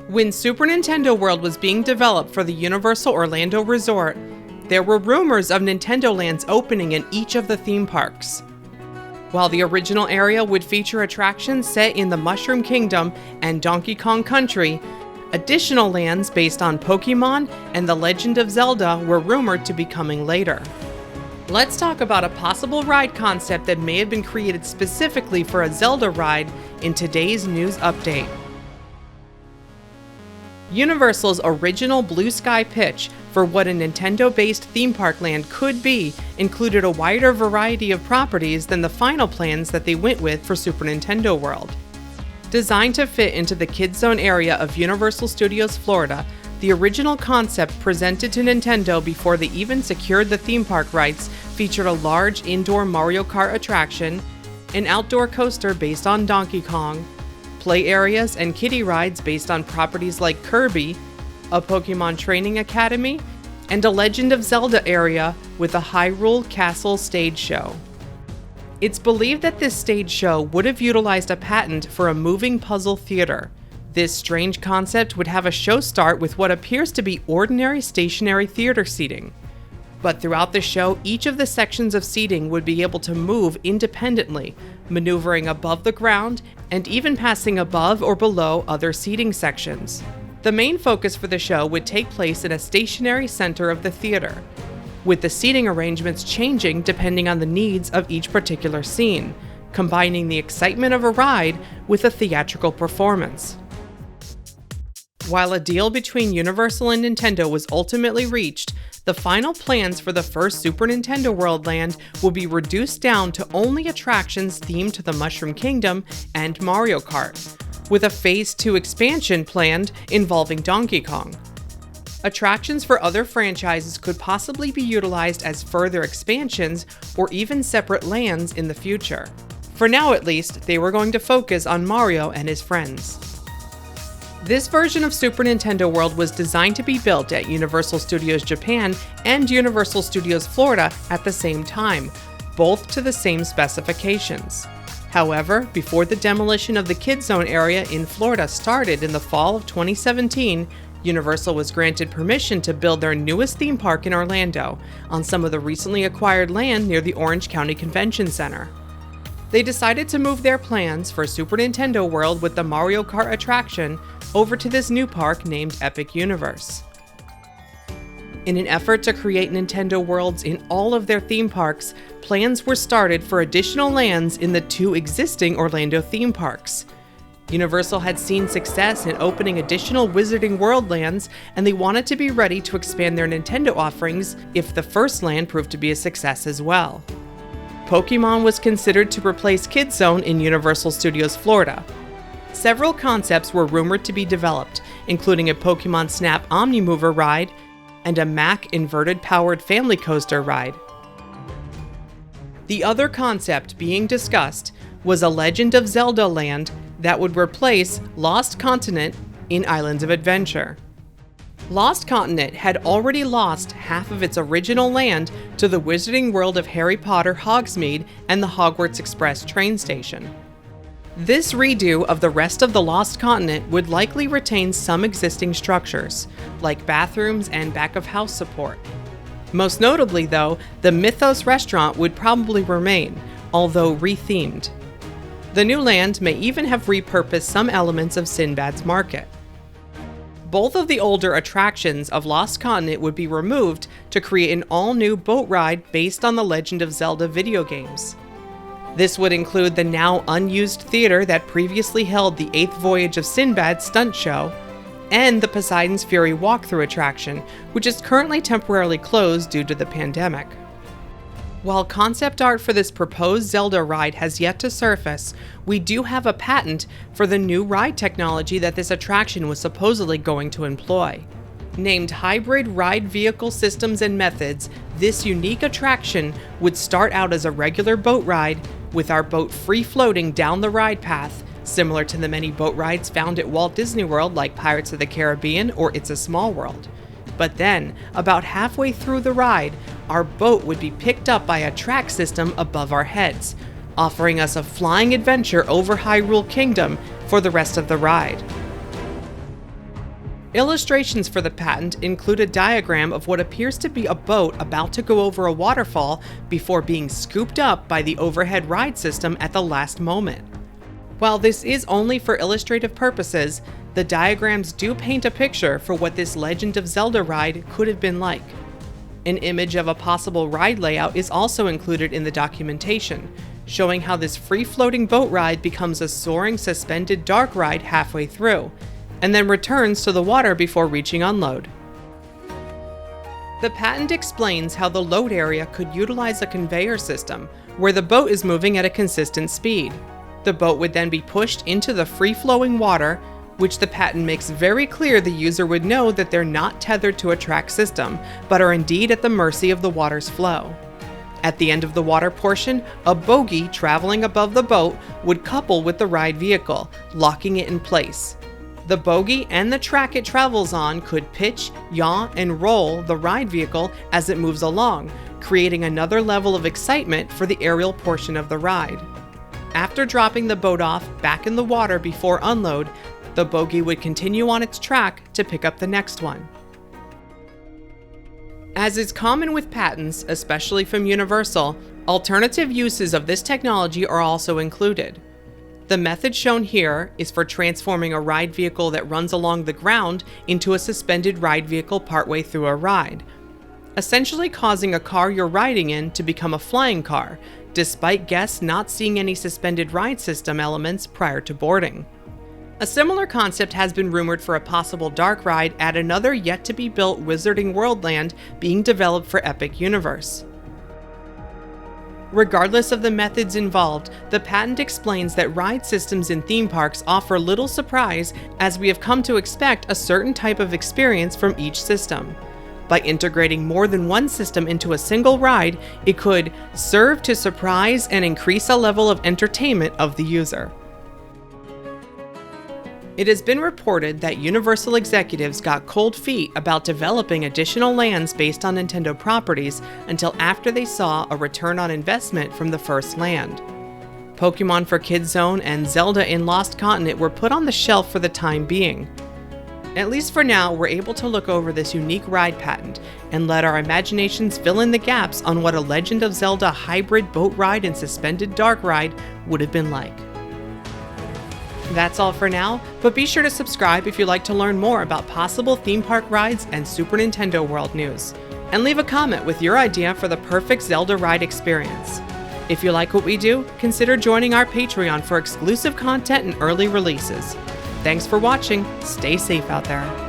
When Super Nintendo World was being developed for the Universal Orlando Resort, there were rumors of Nintendo Lands opening in each of the theme parks. While the original area would feature attractions set in the Mushroom Kingdom and Donkey Kong Country, additional lands based on Pokemon and The Legend of Zelda were rumored to be coming later. Let's talk about a possible ride concept that may have been created specifically for a Zelda ride in today's news update. Universal's original Blue Sky pitch for what a Nintendo-based theme park land could be included a wider variety of properties than the final plans that they went with for Super Nintendo World. Designed to fit into the Kids Zone area of Universal Studios Florida, the original concept presented to Nintendo before they even secured the theme park rights featured a large indoor Mario Kart attraction, an outdoor coaster based on Donkey Kong, play areas and kiddie rides based on properties like Kirby, a Pokemon training academy, and a Legend of Zelda area with a Hyrule Castle stage show. It's believed that this stage show would have utilized a patent for a moving puzzle theater. This strange concept would have a show start with what appears to be ordinary stationary theater seating. But throughout the show, each of the sections of seating would be able to move independently, maneuvering above the ground and even passing above or below other seating sections. The main focus for the show would take place in a stationary center of the theater, with the seating arrangements changing depending on the needs of each particular scene, combining the excitement of a ride with a theatrical performance. While a deal between Universal and Nintendo was ultimately reached, the final plans for the first Super Nintendo World land will be reduced down to only attractions themed to the Mushroom Kingdom and Mario Kart, with a Phase 2 expansion planned involving Donkey Kong. Attractions for other franchises could possibly be utilized as further expansions or even separate lands in the future. For now at least, they were going to focus on Mario and his friends. This version of Super Nintendo World was designed to be built at Universal Studios Japan and Universal Studios Florida at the same time, both to the same specifications. However, before the demolition of the Kids Zone area in Florida started in the fall of 2017, Universal was granted permission to build their newest theme park in Orlando on some of the recently acquired land near the Orange County Convention Center. They decided to move their plans for Super Nintendo World with the Mario Kart attraction over to this new park named Epic Universe. In an effort to create Nintendo Worlds in all of their theme parks, plans were started for additional lands in the two existing Orlando theme parks. Universal had seen success in opening additional Wizarding World lands, and they wanted to be ready to expand their Nintendo offerings if the first land proved to be a success as well. Pokemon was considered to replace Kids Zone in Universal Studios Florida. Several concepts were rumored to be developed, including a Pokemon Snap Omnimover ride and a Mack inverted-powered family coaster ride. The other concept being discussed was a Legend of Zelda land that would replace Lost Continent in Islands of Adventure. Lost Continent had already lost half of its original land to the Wizarding World of Harry Potter Hogsmeade and the Hogwarts Express train station. This redo of the rest of the Lost Continent would likely retain some existing structures, like bathrooms and back-of-house support. Most notably, though, the Mythos restaurant would probably remain, although rethemed. The new land may even have repurposed some elements of Sinbad's Market. Both of the older attractions of Lost Continent would be removed to create an all-new boat ride based on the Legend of Zelda video games. This would include the now unused theater that previously held the 8th Voyage of Sinbad stunt show, and the Poseidon's Fury walkthrough attraction, which is currently temporarily closed due to the pandemic. While concept art for this proposed Zelda ride has yet to surface, we do have a patent for the new ride technology that this attraction was supposedly going to employ. Named Hybrid Ride Vehicle Systems and Methods, this unique attraction would start out as a regular boat ride, with our boat free-floating down the ride path, similar to the many boat rides found at Walt Disney World like Pirates of the Caribbean or It's a Small World. But then, about halfway through the ride, our boat would be picked up by a track system above our heads, offering us a flying adventure over Hyrule Kingdom for the rest of the ride. Illustrations for the patent include a diagram of what appears to be a boat about to go over a waterfall before being scooped up by the overhead ride system at the last moment. While this is only for illustrative purposes, the diagrams do paint a picture for what this Legend of Zelda ride could have been like. An image of a possible ride layout is also included in the documentation, showing how this free-floating boat ride becomes a soaring suspended dark ride halfway through, and then returns to the water before reaching unload. The patent explains how the load area could utilize a conveyor system, where the boat is moving at a consistent speed. The boat would then be pushed into the free-flowing water, which the patent makes very clear the user would know that they're not tethered to a track system, but are indeed at the mercy of the water's flow. At the end of the water portion, a bogie traveling above the boat would couple with the ride vehicle, locking it in place. The bogie and the track it travels on could pitch, yaw, and roll the ride vehicle as it moves along, creating another level of excitement for the aerial portion of the ride. After dropping the boat off back in the water before unload, the bogie would continue on its track to pick up the next one. As is common with patents, especially from Universal, alternative uses of this technology are also included. The method shown here is for transforming a ride vehicle that runs along the ground into a suspended ride vehicle partway through a ride, essentially causing a car you're riding in to become a flying car, despite guests not seeing any suspended ride system elements prior to boarding. A similar concept has been rumored for a possible dark ride at another yet-to-be-built Wizarding World land being developed for Epic Universe. Regardless of the methods involved, the patent explains that ride systems in theme parks offer little surprise, as we have come to expect a certain type of experience from each system. By integrating more than one system into a single ride, it could serve to surprise and increase a level of entertainment of the user. It has been reported that Universal executives got cold feet about developing additional lands based on Nintendo properties until after they saw a return on investment from the first land. Pokémon for Kids Zone and Zelda in Lost Continent were put on the shelf for the time being. At least for now, we're able to look over this unique ride patent and let our imaginations fill in the gaps on what a Legend of Zelda hybrid boat ride and suspended dark ride would have been like. That's all for now, but be sure to subscribe if you'd like to learn more about possible theme park rides and Super Nintendo World news. And leave a comment with your idea for the perfect Zelda ride experience. If you like what we do, consider joining our Patreon for exclusive content and early releases. Thanks for watching, stay safe out there.